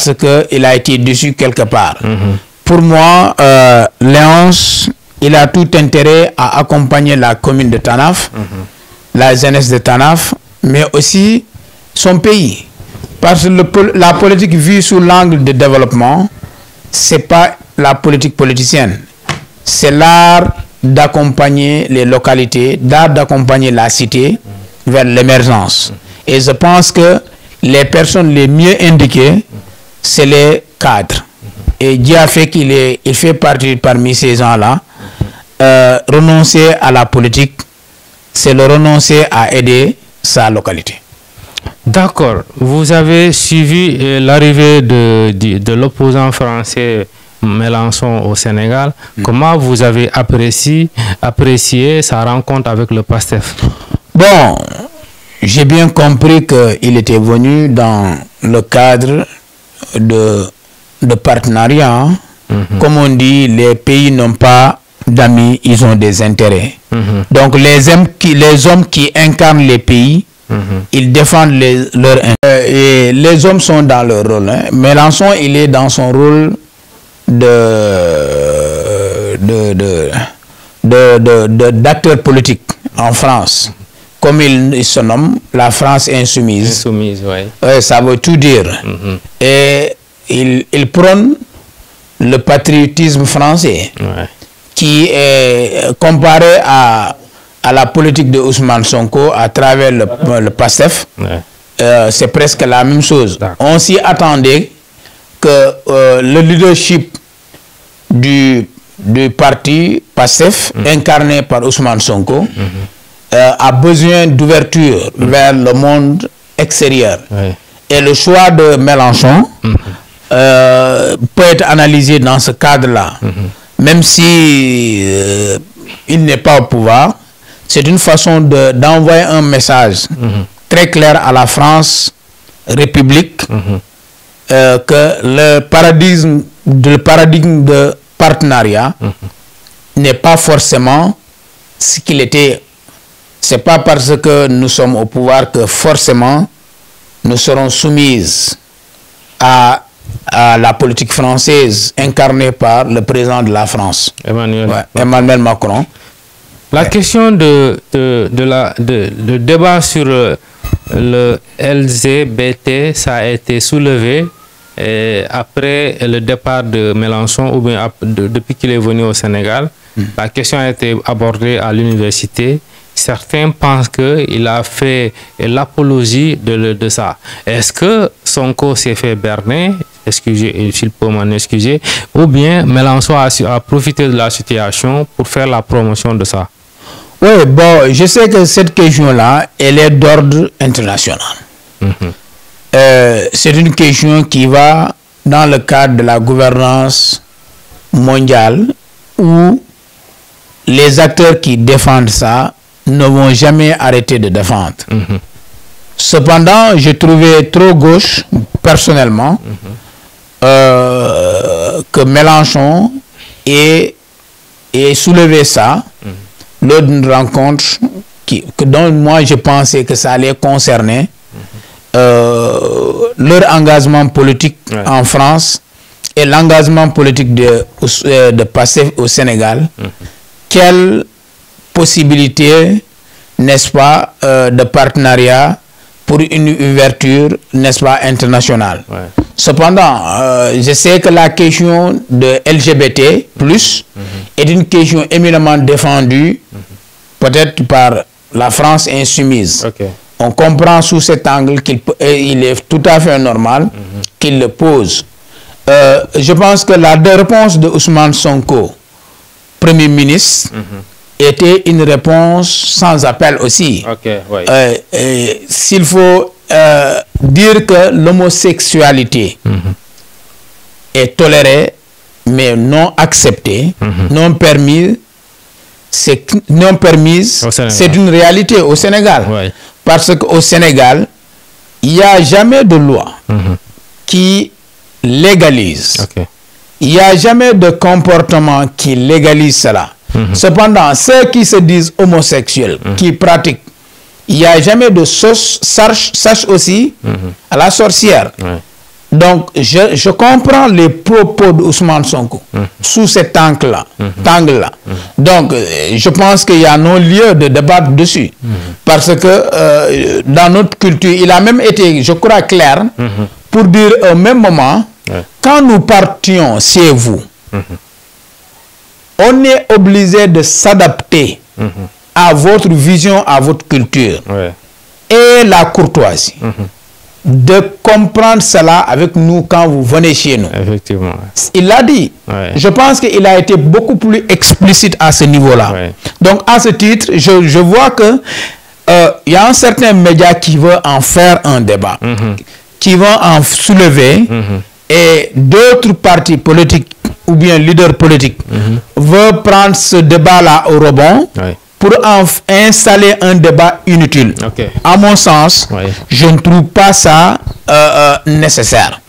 parce qu'il a été déçu quelque part. Pour moi, Léonce, il a tout intérêt à accompagner la commune de Tanaf, la jeunesse de Tanaf, mais aussi son pays. Parce que la politique vue sous l'angle de développement, ce n'est pas la politique politicienne. C'est l'art d'accompagner les localités, l'art d'accompagner la cité vers l'émergence. Et je pense que les personnes les mieux indiquées, c'est les cadres. Et Dieu a fait qu'il fait partie parmi ces gens-là. Renoncer à la politique, c'est le renoncer à aider sa localité. D'accord. Vous avez suivi l'arrivée de l'opposant français Mélenchon au Sénégal. Comment vous avez apprécié sa rencontre avec le PASTEF? Bon, j'ai bien compris qu'il était venu dans le cadre de partenariat. Comme on dit, les pays n'ont pas d'amis, ils ont des intérêts. Donc les hommes qui incarnent les pays, ils défendent leurs intérêts. Et les hommes sont dans leur rôle. Mélenchon, il est dans son rôle d'acteur politique en France. Comme il se nomme, la France insoumise. Insoumise, oui. Ça veut tout dire. Et il prône le patriotisme français, qui est comparé à la politique de Ousmane Sonko à travers le PASTEF. C'est presque la même chose. On s'y attendait que le leadership du parti PASTEF, incarné par Ousmane Sonko, a besoin d'ouverture vers le monde extérieur. Et le choix de Mélenchon peut être analysé dans ce cadre-là. Même si il n'est pas au pouvoir, c'est une façon d'envoyer un message très clair à la France République que le paradigme de partenariat n'est pas forcément ce qu'il était. C'est pas parce que nous sommes au pouvoir que forcément nous serons soumises à la politique française incarnée par le président de la France, Emmanuel Macron. La question de débat sur le LGBT, ça a été soulevé après le départ de Mélenchon, ou bien depuis qu'il est venu au Sénégal. La question a été abordée à l'université. Certains pensent qu'il a fait l'apologie de ça. Est-ce que Sonko s'est fait berner, excusez, s'il peut m'en excuser, ou bien Mélenchon a profité de la situation pour faire la promotion de ça? Oui, bon, je sais que cette question-là, elle est d'ordre international. C'est une question qui va dans le cadre de la gouvernance mondiale, où les acteurs qui défendent ça ne vont jamais arrêter de défendre. Cependant, je trouvais trop gauche, personnellement, que Mélenchon ait soulevé ça lors d'une rencontre dont moi je pensais que ça allait concerner leur engagement politique en France et l'engagement politique de passer au Sénégal. Quelle possibilité, n'est-ce pas, de partenariat pour une ouverture, n'est-ce pas, internationale. Cependant, je sais que la question de LGBT+, est une question éminemment défendue, peut-être par la France insoumise. On comprend sous cet angle qu'il est tout à fait normal qu'il le pose. Je pense que la réponse de Ousmane Sonko, Premier ministre, était une réponse sans appel aussi. S'il faut dire que l'homosexualité est tolérée, mais non acceptée, non permise, c'est une réalité au Sénégal. Parce qu'au Sénégal, il n'y a jamais de loi qui légalise. Il n'y a jamais de comportement qui légalise cela. Cependant, ceux qui se disent homosexuels, qui pratiquent, il n'y a jamais de sache aussi à la sorcière. Donc, je comprends les propos d'Ousmane Sonko sous cet angle-là. Donc, je pense qu'il y a non lieu de débattre dessus. Parce que dans notre culture, il a même été, je crois, clair pour dire au même moment, quand nous partions chez vous, on est obligé de s'adapter à votre vision, à votre culture. Et la courtoisie. De comprendre cela avec nous quand vous venez chez nous. Effectivement. Il l'a dit. Je pense qu'il a été beaucoup plus explicite à ce niveau-là. Donc, à ce titre, je vois que il y a un certain média qui veut en faire un débat, qui veut en soulever, et d'autres partis politiques ou bien leaders politiques veulent prendre ce débat-là au rebond pour installer un débat inutile. À mon sens, je ne trouve pas ça nécessaire.